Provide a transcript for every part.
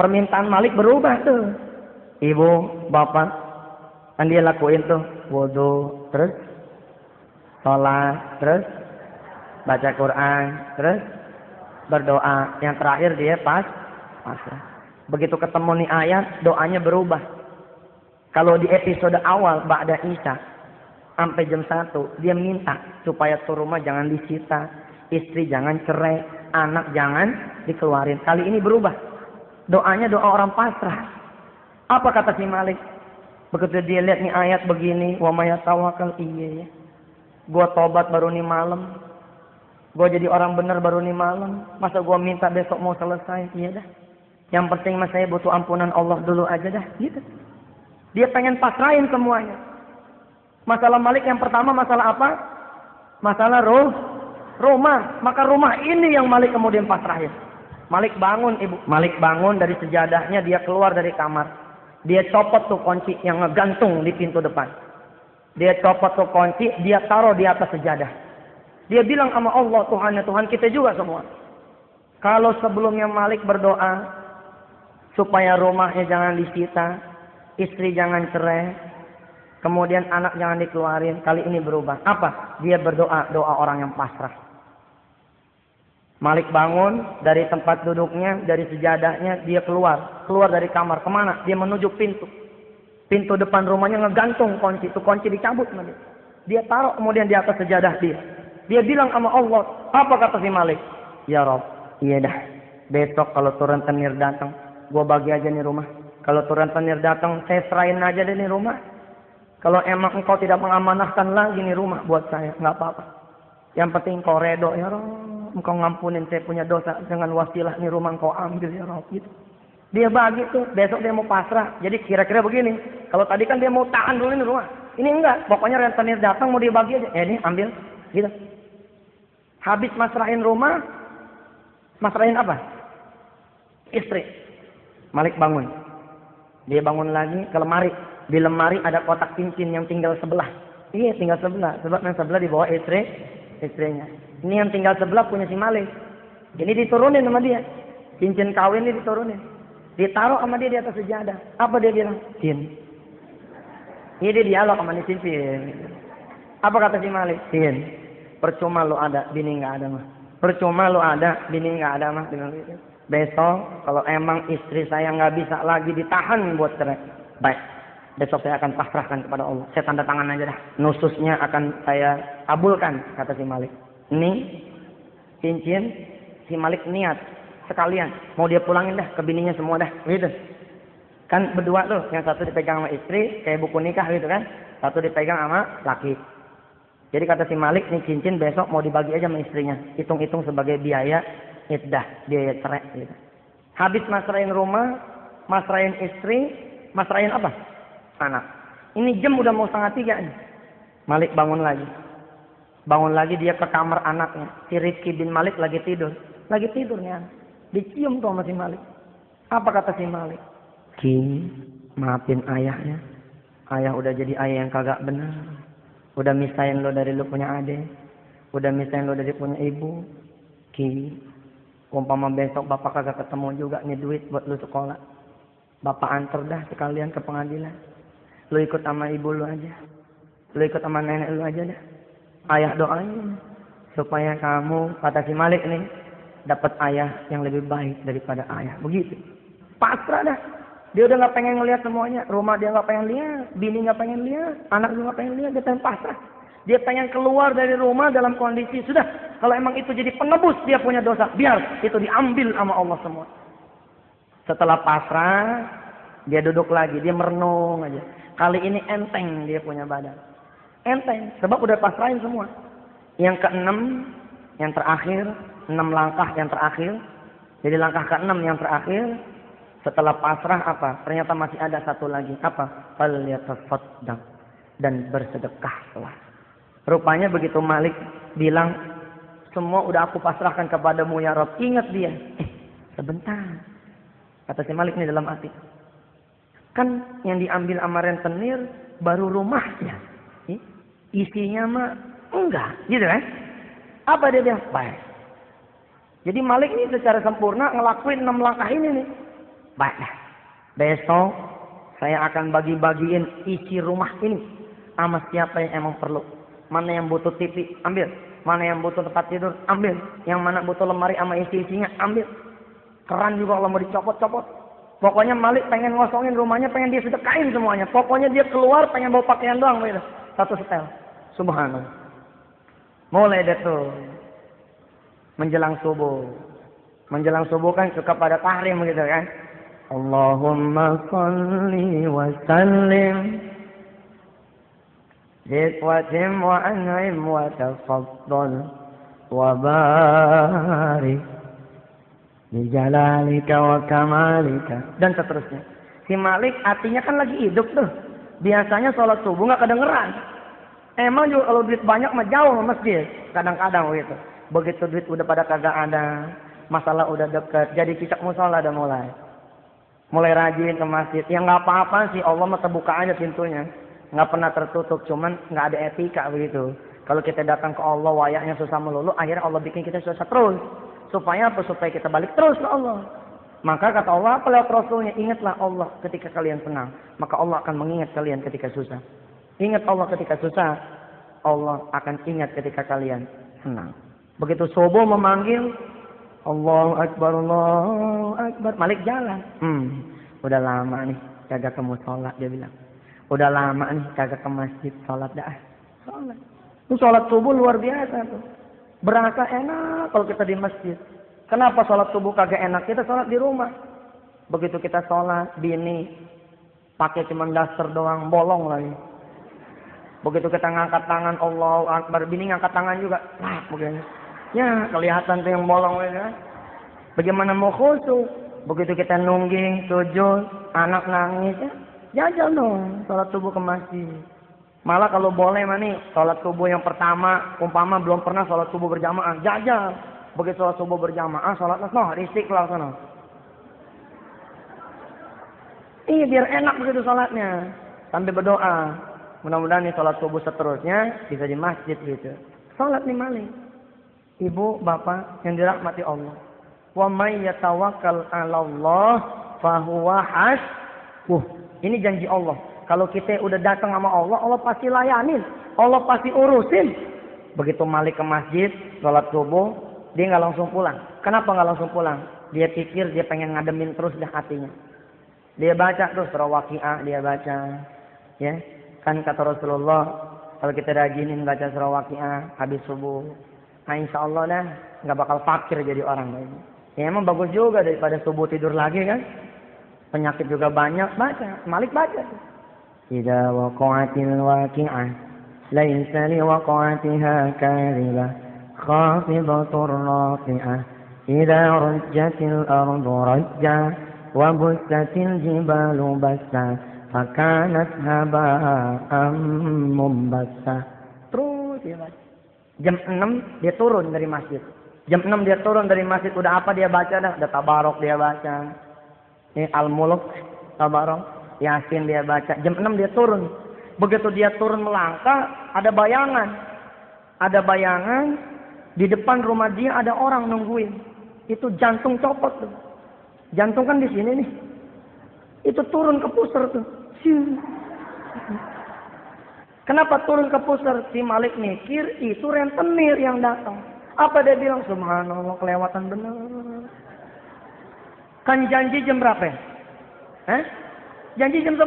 Permintaan Malik berubah tuh. Ibu, bapak, kan dia lakuin tuh wudu, terus sholat, terus baca Quran, terus berdoa. Yang terakhir dia pasrah. Begitu ketemu nih ayat, doanya berubah. Kalau di episode awal Ba'da Isya sampai jam 1, dia minta supaya tuh rumah jangan disita, istri jangan cerai, anak jangan dikeluarin. Kali ini berubah. Doanya doa orang pasrah. Apa kata si Malik? Begitu dia lihat nih ayat begini, wa may yatawakkal, iya ya. Gua tobat baru nih malam. Gua jadi orang benar baru nih malam. Masa gua minta besok mau selesai? Iya dah. Yang penting mas saya butuh ampunan Allah dulu aja dah. Gitu. Dia pengen pasrahin semuanya. Masalah Malik yang pertama masalah apa? Masalah rumah. Maka rumah ini yang Malik kemudian pasrahin. Malik bangun, ibu. Malik bangun dari sejadahnya, dia keluar dari kamar. Dia copot tuh kunci yang ngegantung di pintu depan. Dia copot tuh kunci, dia taruh di atas sejadah. Dia bilang sama Allah, Tuhan kita juga semua. Kalau sebelumnya Malik berdoa supaya rumahnya jangan disita, istri jangan cerai, kemudian anak jangan dikeluarin, kali ini berubah. Apa? Dia berdoa, doa orang yang pasrah. Malik bangun dari tempat duduknya, dari sejadahnya, dia keluar dari kamar. Kemana? Dia menuju pintu. Pintu depan rumahnya ngegantung kunci, itu kunci dicabut sama dia. Dia taruh kemudian di atas sejadah dia. Dia bilang sama Allah, apa kata si Malik? Ya Rob, iya dah. Besok kalau turun tenir datang, gua bagi aja nih rumah. Kalau turun tenir datang, saya serahin aja deh nih rumah. Kalau emang engkau tidak mengamanahkan lagi nih rumah buat saya, nggak apa-apa. Yang penting engkau redo ya Rob. Engkau ngampunin saya punya dosa dengan wasilah nih rumah engkau ambil ya Rob. Gitu. Dia bagi tuh, besok dia mau pasrah. Jadi kira-kira begini, kalau tadi kan dia mau tahan dulu nih rumah. Ini enggak, pokoknya rentenir datang mau dia bagi aja. Ini ambil, gitu. Habis masrahin rumah, masrahin apa? Istri. Malik bangun. Dia bangun lagi ke lemari. Di lemari ada kotak cincin yang tinggal sebelah. Iya, tinggal sebelah. Sebab yang sebelah dibawa istrinya. Ini yang tinggal sebelah punya si Malik. Ini diturunin sama dia. Cincin kawin ini diturunin. Ditaruh sama dia di atas sejadah. Apa dia bilang? Sin. Ini dia dialog sama si Sin. Apa kata si Malik? Sin. Percuma lu ada, bini nggak ada mah. Percuma lu ada, bini nggak ada mah. Besok kalau emang istri saya nggak bisa lagi ditahan buat cerai, baik. Besok saya akan pasrahkan kepada Allah. Saya tanda tangan aja dah. Nususnya akan saya kabulkan, kata si Malik. Ini cincin si Malik niat sekalian mau dia pulangin dah ke bininya semua dah, gitu. Kan berdua tuh, yang satu dipegang sama istri kayak buku nikah gitu kan, satu dipegang sama laki. Jadi kata si Malik, nih cincin besok mau dibagi aja sama istrinya, hitung-hitung sebagai biaya iddah, biaya cerai gitu. Habis masrahin rumah, masrahin istri, masrahin apa? Anak. Ini jam udah mau 2:30 nih. Malik bangun lagi. Bangun lagi dia ke kamar anaknya. Si Rizki bin Malik lagi tidur. Lagi tidur nih anak. Dicium tuh sama si Malik. Apa kata si Malik? Ki, maafin ayahnya. Ayah udah jadi ayah yang kagak benar. Udah misahin lo dari lo punya adik. Udah misahin lo dari punya ibu. Ki, umpama besok bapak kagak ketemu juga nih duit buat lo sekolah. Bapak antar dah sekalian ke pengadilan. Lo ikut sama ibu lo aja. Lo ikut sama nenek lo aja dah. Ayah doain supaya kamu, kata si Malik nih, dapat ayah yang lebih baik daripada ayah. Begitu. Pasrah dah. Dia udah nggak pengen ngelihat semuanya. Rumah dia nggak pengen lihat, bini nggak pengen lihat, anak juga nggak pengen lihat. Dia pengen pasrah. Dia pengen keluar dari rumah dalam kondisi sudah. Kalau emang itu jadi penebus dia punya dosa, biar itu diambil sama Allah semua. Setelah pasrah, dia duduk lagi, dia merenung aja. Kali ini enteng dia punya badan. Enteng, sebab udah pasrahin semua. Yang keenam, yang terakhir, 6 langkah yang terakhir. Jadi langkah ke-6 yang terakhir, setelah pasrah apa? Ternyata masih ada satu lagi. Apa? Falyatasaddaq, dan bersedekahlah. Rupanya begitu Malik bilang, semua udah aku pasrahkan kepadamu ya Rabb. Ingat dia. Sebentar. Kata si Malik ini dalam hati. Kan yang diambil sama rentenir baru rumahnya. Isinya mah enggak, gitu kan? Apa dia bilang? Baik. Jadi Malik ini secara sempurna ngelakuin 6 langkah ini nih. Baiklah. Besok saya akan bagi-bagiin isi rumah ini sama siapa yang emang perlu. Mana yang butuh TV, ambil. Mana yang butuh tempat tidur, ambil. Yang mana butuh lemari sama isi-isinya, ambil. Keran juga kalau mau dicopot-copot. Pokoknya Malik pengen ngosongin rumahnya, pengen dia sedekain semuanya. Pokoknya dia keluar pengen bawa pakaian doang gitu. Satu setel. Subhanallah. Mulai deh tuh. Menjelang subuh. Menjelang subuh kan suka pada tahrim gitu kan. Allahumma salli wa sallim. Zid wa tim wa an'im wa tafaddal wa barik. Bijalalika wa kamalika. Dan seterusnya. Si Malik artinya kan lagi hidup tuh. Biasanya sholat subuh gak kedengeran. Emang juga kalau duit banyak mah jauh ke masjid. Kadang-kadang begitu. Begitu duit udah pada kagak ada. Masalah udah deket. Jadi cicak musola udah mulai. Mulai rajin ke masjid. Ya gak apa-apa sih. Allah mah terbuka aja pintunya. Gak pernah tertutup. Cuman gak ada etika begitu. Kalau kita datang ke Allah wayaknya susah melulu. Akhirnya Allah bikin kita susah terus. Supaya apa? Supaya kita balik terus ke Allah. Maka kata Allah apa lewat Rasulnya? Ingatlah Allah ketika kalian senang. Maka Allah akan mengingat kalian ketika susah. Ingat Allah ketika susah. Allah akan ingat ketika kalian senang. Begitu subuh memanggil. Allahu Akbar, Allahu Akbar. Malik jalan. Udah lama nih kagak ke musola dia bilang. Udah lama nih kagak ke masjid. Sholat dah. Sholat. Itu sholat subuh luar biasa tuh. Berasa enak kalau kita di masjid. Kenapa sholat subuh kagak enak? Kita sholat di rumah. Begitu kita sholat, bini pakai cuma daster doang, bolong lagi. Begitu kita ngangkat tangan, Allahu Akbar, bini ngangkat tangan juga. Nah, begini. Ya, kelihatan tuh yang bolong ya. Bagaimana mau khusyuk? Begitu kita nungging, sujud, anak nangis, ya, jajal dong sholat subuh ke masjid. Malah kalau boleh mah nih, sholat subuh yang pertama, umpama belum pernah sholat subuh berjamaah, jajal. Begitu sholat subuh berjamaah, sholatnya istiqlal sana. Iya biar enak begitu sholatnya. Sambil berdoa. Mudah-mudahan nih sholat subuh seterusnya bisa di masjid gitu. Sholat nih Malik. Ibu, bapak yang dirahmati Allah. Wa may yatawakkal 'ala Allah fahuwa hasbuh. Ini janji Allah. Kalau kita udah datang sama Allah, Allah pasti layanin. Allah pasti urusin. Begitu Malik ke masjid, sholat subuh, dia nggak langsung pulang. Kenapa nggak langsung pulang? Dia pikir dia pengen ngademin terus dah hatinya. Dia baca terus surah Waqiah, dia baca. Ya, kan kata Rasulullah, kalau kita rajinin baca surah Waqiah habis subuh, nah insya Allah dah nggak bakal fakir jadi orang lain. Ya emang bagus juga daripada subuh tidur lagi kan. Penyakit juga banyak, baca. Malik baca. Idza waqa'atil waqi'ah laisa liwaqa'atiha kadhibah khafidatur rafi'ah idza rujjatil ardu rajja wa bussatil jibalu bassa fakanat haba'an mumbassa. Terus dia baca. Jam 6 dia turun dari masjid. Jam 6 dia turun dari masjid, udah apa dia baca dah? Udah tabarok dia baca. Ini Al-Mulk tabarok. Yasin dia baca. Jam 6 dia turun. Begitu dia turun melangkah, ada bayangan. Ada bayangan, di depan rumah dia ada orang nungguin. Itu jantung copot tuh. Jantung kan di sini nih. Itu turun ke pusar tuh. Kenapa turun ke pusar? Si Malik mikir itu rentenir yang datang. Apa dia bilang? Subhanallah, kelewatan bener. Kan janji jam berapa ya? Janji jam 10.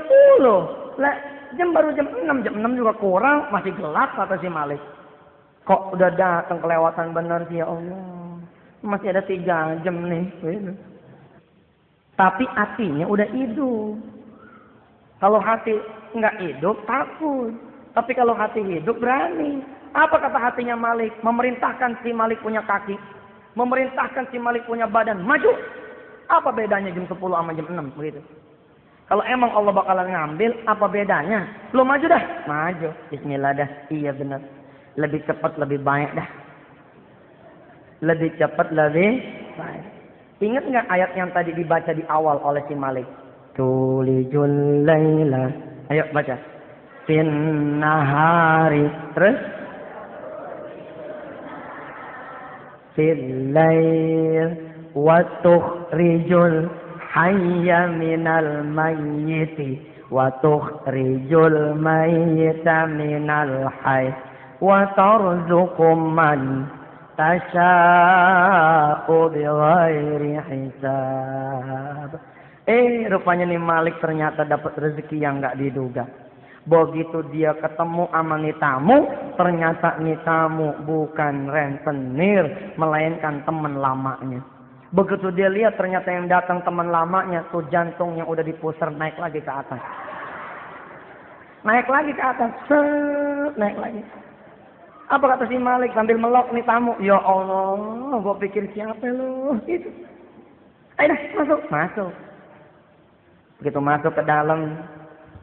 Lah, baru jam 6. Jam 6 juga kurang, masih gelap kata si Malik. Kok udah datang kelewatan benar sih ya Allah. Masih ada 3 jam nih. Tapi hatinya udah hidup. Kalau hati nggak hidup, takut. Tapi kalau hati hidup, berani. Apa kata hatinya Malik? Memerintahkan si Malik punya kaki. Memerintahkan si Malik punya badan. Maju. Apa bedanya jam 10 sama jam 6? Begitu. Kalau emang Allah bakalan ngambil, apa bedanya? Lu maju dah. Maju. Bismillah dah. Iya benar. Lebih cepat, lebih baik dah. Lebih cepat, lebih baik. Ingat nggak ayat yang tadi dibaca di awal oleh si Malik? Tulijul laila. Ayo baca. Fin nahari. Terus? Fil lail. Wa tukhrijul hayya minal mayyiti wa tukhrijul mayyita minal hayy wa tarzuqu man tasya'u bighairi hisab. Rupanya nih Malik ternyata dapat rezeki yang nggak diduga. Begitu dia ketemu sama nih tamu, ternyata nih tamu bukan rentenir, melainkan teman lamanya. Begitu dia lihat ternyata yang datang teman lamanya, tuh jantung yang udah dipuser naik lagi ke atas. Naik lagi ke atas, naik lagi. Apa kata si Malik sambil melok nih tamu? Ya Allah, gua pikir siapa lu? Itu. Ayo dah, masuk. Begitu masuk ke dalam,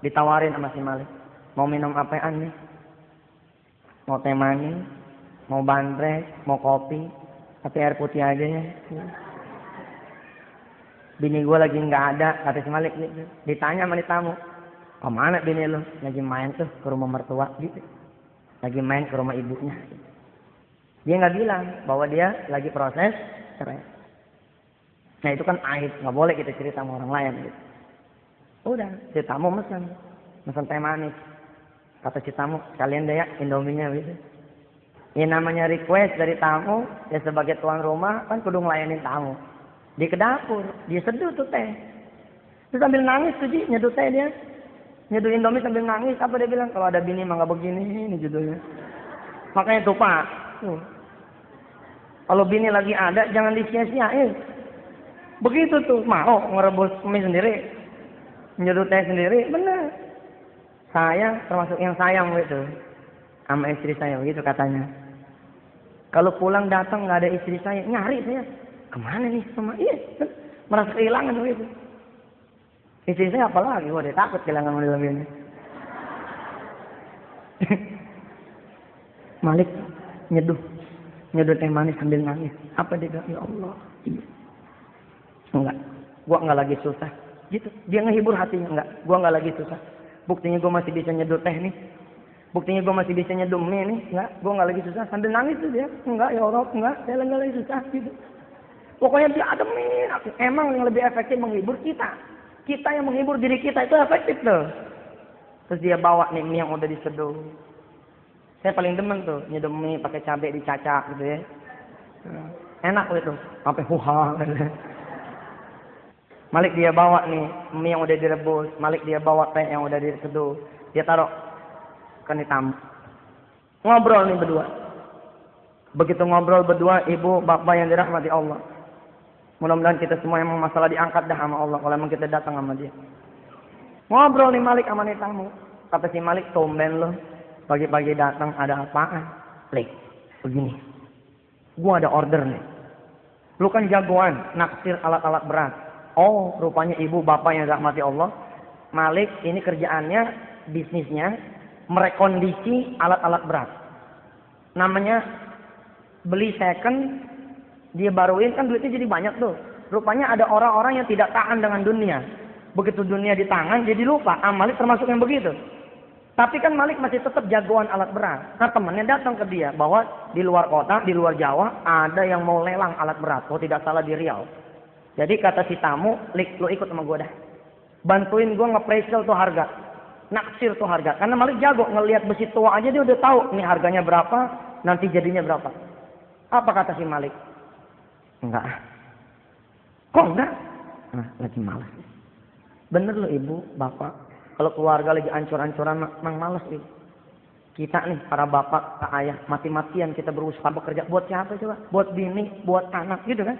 ditawarin sama si Malik. Mau minum apaan nih? Mau teh manis? Mau bandrek? Mau kopi? Tapi air putih aja ya. Bini gue lagi nggak ada, kata si Malik. Ditanya sama tamu, kemana bini lu? Lagi main tuh ke rumah mertua gitu. Lagi main ke rumah ibunya. Dia nggak bilang bahwa dia lagi proses cerai. Nah itu kan aib, nggak boleh kita cerita sama orang lain gitu. Udah, si tamu mesen teh manis. Kata si tamu, kalian deh ya Indominya gitu. Ini namanya request dari tamu, ya sebagai tuan rumah kan kudu ngelayanin tamu. Dia ke dapur, dia seduh tuh teh. Terus sambil nangis tuh Ji, nyeduh teh dia. Nyeduh Indomie sambil nangis, apa dia bilang? Kalau ada bini mah nggak begini, ini judulnya. Makanya tuh Pak, kalau bini lagi ada jangan disia-siain. Begitu tuh, mau ngerebus mie sendiri. Nyeduh teh sendiri, benar. Saya termasuk yang sayang gitu sama istri saya, begitu katanya. Kalau pulang datang nggak ada istri saya, nyari saya. Kemana nih sama? Iya, merasa kehilangan begitu. Istri saya apalagi, gua udah takut kehilangan model ini. Malik nyeduh teh manis sambil nangis. Apa dia bilang? Ya Allah. Enggak, gua nggak lagi susah. Gitu, dia ngehibur hatinya. Enggak, gua nggak lagi susah. Buktinya gua masih bisa nyeduh teh nih. Buktinya gua masih bisa nyeduh mie nih. Enggak, gua nggak lagi susah. Sambil nangis tuh dia. Enggak, ya Allah, enggak, saya nggak lagi susah gitu. Pokoknya dia ademin. Emang yang lebih efektif menghibur kita. Kita yang menghibur diri kita itu efektif tuh. Terus dia bawa nih mie yang udah diseduh. Saya paling demen tuh nyeduh mie pakai cabai dicacak gitu ya. Enak gitu. Sampai huha. Malik dia bawa nih mie yang udah direbus, Malik dia bawa teh yang udah diseduh, dia taruh ke nih tamu. Ngobrol nih berdua. Begitu ngobrol berdua, ibu, bapak yang dirahmati Allah. Mudah-mudahan kita semua yang masalah diangkat dah sama Allah kalau memang kita datang sama dia. Ngobrol nih Malik sama nih tamu. Kata si Malik, tumben lo, pagi-pagi datang ada apaan? Malik, begini, gua ada order nih. Lu kan jagoan naksir alat-alat berat. Oh, rupanya ibu bapak yang dirahmati Allah. Malik ini kerjaannya, bisnisnya merekondisi alat-alat berat. Namanya beli second, dia baruin kan duitnya jadi banyak tuh. Rupanya ada orang-orang yang tidak tahan dengan dunia. Begitu dunia di tangan jadi lupa. Malik termasuk yang begitu. Tapi kan Malik masih tetap jagoan alat berat. Nah temannya datang ke dia bahwa di luar kota, di luar Jawa ada yang mau lelang alat berat. Oh tidak salah di Riau. Jadi kata si tamu, lu ikut sama gue dah. Bantuin gue nge-appraisal tuh harga. Naksir tuh harga. Karena Malik jago ngelihat besi tua aja dia udah tahu nih harganya berapa, nanti jadinya berapa. Apa kata si Malik? Enggak. Kok enggak? Nah, lagi malas. Bener loh ibu, bapak. Kalau keluarga lagi ancur-ancuran, memang malas ibu. Kita nih, para bapak, para ayah, mati-matian kita berusaha bekerja. Buat siapa coba? Buat bini, buat anak gitu kan.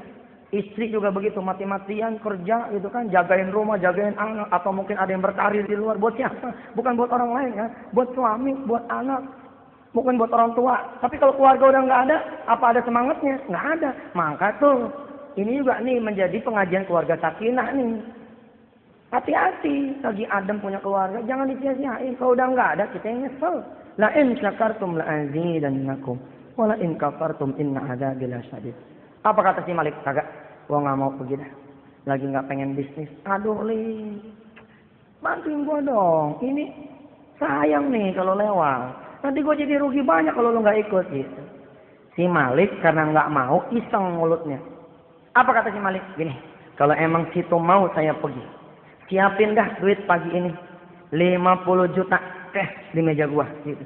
Istri juga begitu, mati-matian kerja gitu kan, jagain rumah, jagain anak, atau mungkin ada yang berkarir di luar. Buat siapa? Bukan buat orang lain kan, buat suami, buat anak, bukan buat orang tua. Tapi kalau keluarga udah nggak ada, apa ada semangatnya? Nggak ada. Maka tuh, ini juga nih menjadi pengajian keluarga sakinah nih. Hati-hati, lagi adem punya keluarga, jangan disia-siain. Kalau udah nggak ada, kita yang nyesel. La in syakartum la azidannakum, wa la in kafartum inna adzabi lasyadid. Apa kata si Malik? Kagak, gua nggak mau pergi dah. Lagi nggak pengen bisnis. Aduh li, bantuin gua dong. Ini sayang nih kalau lewat. Nanti gua jadi rugi banyak kalau lu nggak ikut gitu. Si Malik karena nggak mau iseng mulutnya. Apa kata si Malik? Gini, Kalau emang situ mau saya pergi. Siapin dah duit pagi ini. 50 juta cash di meja gua. Gitu.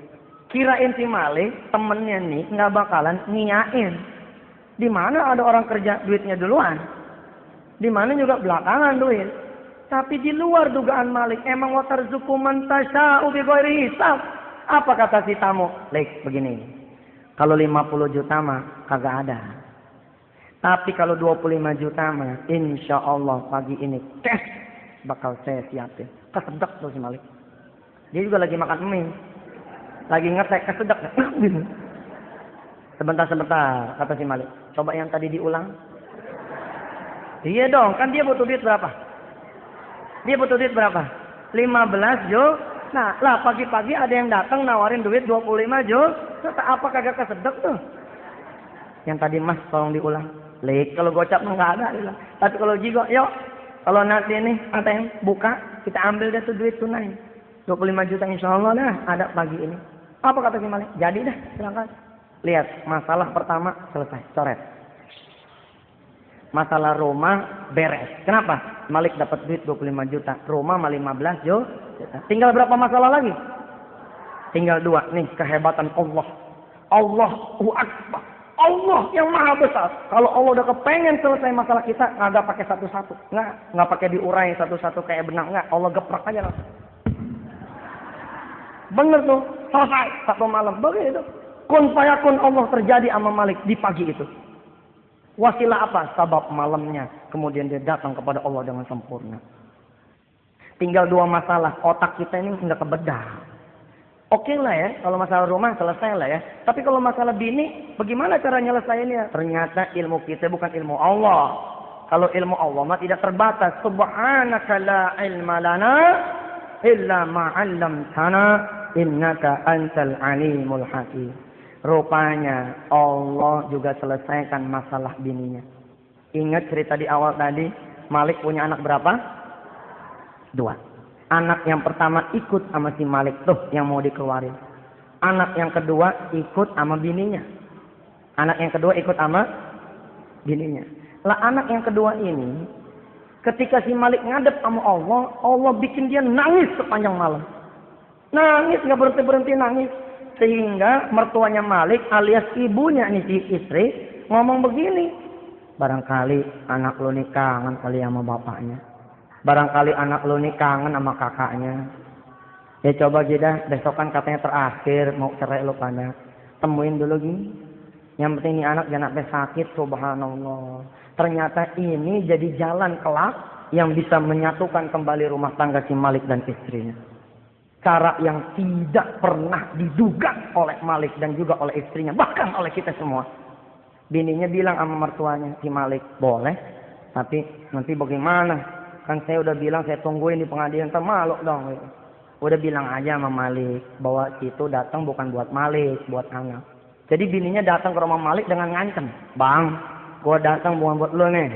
Kirain si Malik, temennya nih nggak bakalan ngiyain. Di mana ada orang kerja duitnya duluan. Di mana juga belakangan duit. Tapi di luar dugaan Malik. Emang watarzuku man tasya'u bighairi hisab. Apa kata si tamu? Lek, begini. Kalau 50 juta mah kagak ada. Tapi kalau 25 juta mah, insya Allah pagi ini cash bakal saya siapin. Kesedek tuh si Malik. Dia juga lagi makan mie. Lagi ngetek, kesedek. Sebentar, kata si Malik. Coba yang tadi diulang. Iya dong, kan dia butuh duit berapa? Dia butuh duit berapa? 15 juta. Nah, lah pagi-pagi ada yang datang nawarin duit 25 juta. Apa kagak kesedek tuh? Yang tadi Mas tolong diulang. Lek, kalau gocap nggak ada. Tapi kalau jigo, yuk. Kalau nanti nih ATM buka, kita ambil deh tuh duit tunai. 25 juta insya Allah dah ada pagi ini. Apa kata si Malik? Jadi dah, silakan. Lihat, masalah pertama selesai, coret. Masalah rumah beres. Kenapa? Malik dapat duit 25 juta. Rumah mah 15 juta. Tinggal berapa masalah lagi? Tinggal 2. Nih, kehebatan Allah. Allahu Akbar. Allah yang maha besar. Kalau Allah udah kepengen selesai masalah kita, nggak pakai satu-satu. Nggak pakai diurai satu-satu kayak benang. Nggak, Allah geprak aja langsung. Bener tuh, selesai satu malam. Begitu. Kun fayakun Allah terjadi sama Malik di pagi itu. Wasilah apa? Sabab malamnya. Kemudian dia datang kepada Allah dengan sempurna. Tinggal 2 masalah. Otak kita ini nggak kebedah. Oke lah ya, kalau masalah rumah selesai lah ya. Tapi kalau masalah bini, bagaimana cara nyelesainnya? Ternyata ilmu kita bukan ilmu Allah. Kalau ilmu Allah mah tidak terbatas. Subhanaka la ilma lana illa ma 'allamtana innaka antal alimul hakim. Rupanya Allah juga selesaikan masalah bininya. Ingat cerita di awal tadi, Malik punya anak berapa? 2. Anak yang pertama ikut sama si Malik tuh yang mau dikeluarin. Anak yang kedua ikut sama bininya. Anak yang kedua ikut sama bininya. Lah anak yang kedua ini, ketika si Malik ngadep sama Allah, Allah bikin dia nangis sepanjang malam. Nangis, nggak berhenti-berhenti nangis. Sehingga mertuanya Malik alias ibunya nih si istri ngomong begini. Barangkali anak lu nih kangen kali sama bapaknya. Barangkali anak lu nih kangen sama kakaknya. Ya coba kita besokan katanya terakhir mau cerai lu pada. Temuin dulu gini. Yang penting ini anak jangan sampai sakit, subhanallah. Ternyata ini jadi jalan kelak yang bisa menyatukan kembali rumah tangga si Malik dan istrinya. Cara yang tidak pernah diduga oleh Malik dan juga oleh istrinya. Bahkan oleh kita semua. Bininya bilang sama mertuanya, si Malik, boleh. Tapi nanti bagaimana? Kan saya udah bilang saya tungguin di pengadilan, malu dong. Udah bilang aja sama Malik bahwa situ datang bukan buat Malik, buat anak. Jadi bininya datang ke rumah Malik dengan ngancem. Bang, gua datang bukan buat lu nih.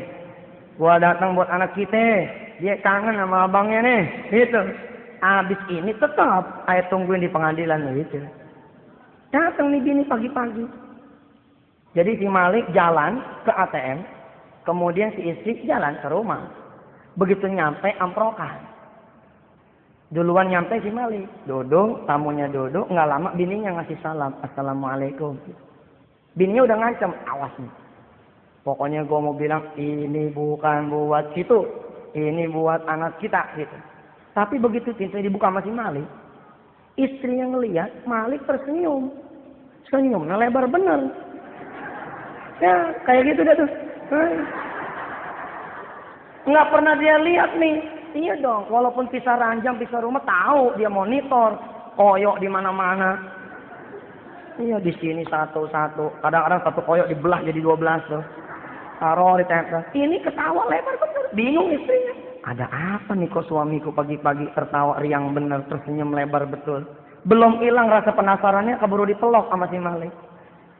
Gua datang buat anak kita. Dia kangen sama abangnya nih. Gitu. Abis ini tetap saya tungguin di pengadilan gitu. Datang nih bini pagi-pagi. Jadi si Malik jalan ke ATM. Kemudian si istri jalan ke rumah. Begitu nyampe amprokan. Duluan nyampe si Malik. Duduk, tamunya duduk. Nggak lama bininya ngasih salam. Assalamualaikum. Bininya udah ngancam. Awas nih. Pokoknya gue mau bilang ini bukan buat situ. Ini buat anak kita. Gitu. Tapi begitu pintu dibuka sama si Malik. Istrinya ngeliat Malik tersenyum. Senyumnya lebar bener. Ya kayak gitu dah tuh. Nggak pernah dia lihat nih. Iya dong, walaupun pisah ranjang, pisah rumah, tahu dia monitor. Koyok di mana-mana. Iya di sini satu-satu. Kadang-kadang satu koyok dibelah jadi 12 tuh. Taruh di tempel. Ini ketawa lebar bener. Bingung istrinya. Ada apa nih kok suamiku pagi-pagi tertawa riang bener, tersenyum lebar betul. Belum hilang rasa penasarannya, keburu dipelok sama si Malik.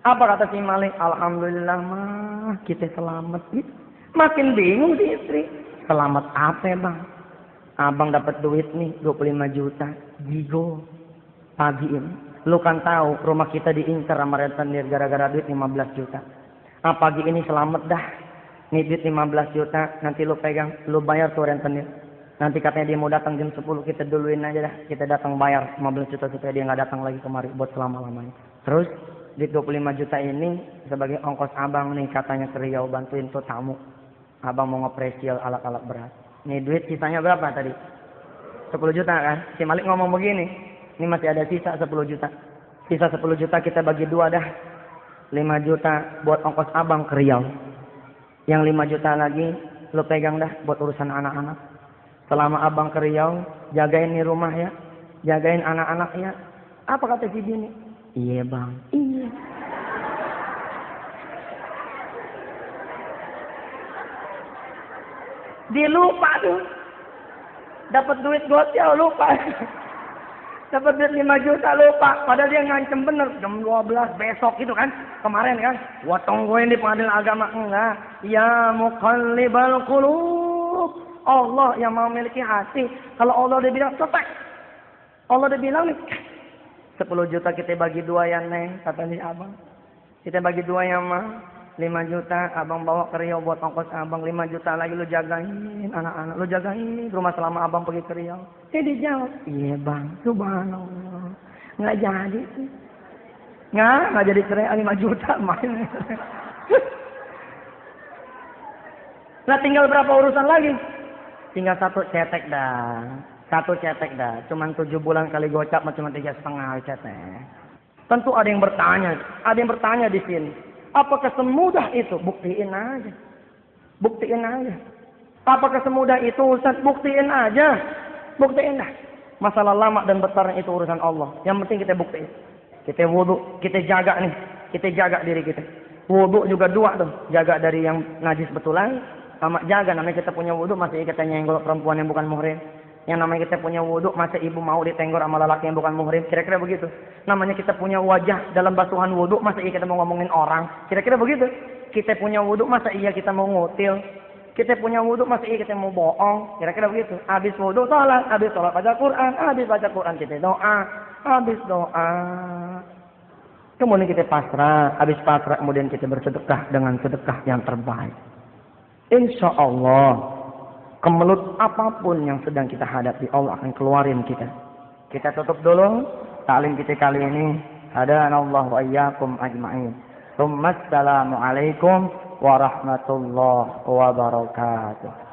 Apa kata si Malik? Alhamdulillah mah kita selamat. Makin bingung si istri. Selamat apa bang? Abang dapat duit nih 25 juta. Gigo. Pagi ini. Lu kan tahu rumah kita diincar sama rentenir gara-gara duit 15 juta. Pagi ini selamat dah. Nih duit 15 juta, nanti lu pegang, lu bayar tuh rentenir. Nanti katanya dia mau datang jam 10, kita duluin aja dah. Kita datang bayar 15 juta supaya dia nggak datang lagi kemari buat selama-lamanya. Terus duit 25 juta ini sebagai ongkos abang nih katanya ke Riau bantuin tuh tamu. Abang mau ngepresial alat-alat berat. Nih duit sisanya berapa tadi? 10 juta kan? Si Malik ngomong begini. Ini masih ada sisa 10 juta. Sisa 10 juta kita bagi dua dah. 5 juta buat ongkos abang ke Riau. Yang 5 juta lagi lo pegang dah buat urusan anak-anak. Selama abang ke Riau, jagain nih rumah ya. Jagain anak-anak ya. Apa kata si bini? Iya bang. Iya. Dia lupa tuh. Dapat duit gocel lupa. Dapat duit 5 juta lupa. Padahal dia ngancem bener. Jam 12 besok itu kan. Kemarin kan. Gua tungguin di pengadilan agama. Enggak. Ya muqallibal qulub. Allah yang memiliki hati. Kalau Allah udah bilang selesai. Allah udah bilang nih. 10 juta kita bagi dua ya Neng. Kata si abang. Kita bagi dua ya Ma. 5 juta abang bawa ke Riau buat ongkos abang. 5 juta lagi lu jagain anak-anak. Lu jagain rumah selama abang pergi ke Riau. Dia dijawab. Iya bang. Subhanallah. Nggak jadi sih. Nggak jadi cerai 5 juta main. Nah tinggal berapa urusan lagi? Tinggal satu cetek dah. Satu cetek dah. Cuman 7 bulan kali gocap cuma 3,5 cetek. Tentu ada yang bertanya. Ada yang bertanya di sini. Apakah semudah itu? Buktiin aja. Buktiin aja. Apakah semudah itu Ustaz? Buktiin aja. Buktiin dah. Masalah lama dan besarnya itu urusan Allah. Yang penting kita buktiin. Kita wudu. Kita jaga nih. Kita jaga diri kita. Wudu juga dua tuh. Jaga dari yang najis betulan. Sama jaga namanya kita punya wudu masih kita nyenggol perempuan yang bukan muhrim. Yang namanya kita punya wudu masa ibu mau ditenggor sama lelaki yang bukan muhrim. Kira-kira begitu. Namanya kita punya wajah dalam basuhan wudu masa iya kita mau ngomongin orang. Kira-kira begitu. Kita punya wudu masa iya kita mau ngutil. Kita punya wudu masa iya kita mau bohong. Kira-kira begitu. Habis wudu salat, habis salat baca Quran, habis baca Quran kita doa, habis doa. Kemudian kita pasrah, habis pasrah kemudian kita bersedekah dengan sedekah yang terbaik. Insya Allah, kemelut apapun yang sedang kita hadapi, Allah akan keluarin kita. Kita tutup dulu taklim kita kali ini. Hadanallahu wa iyyakum ajma'in. Assalamu alaikum warahmatullahi wabarakatuh.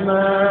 Thank you.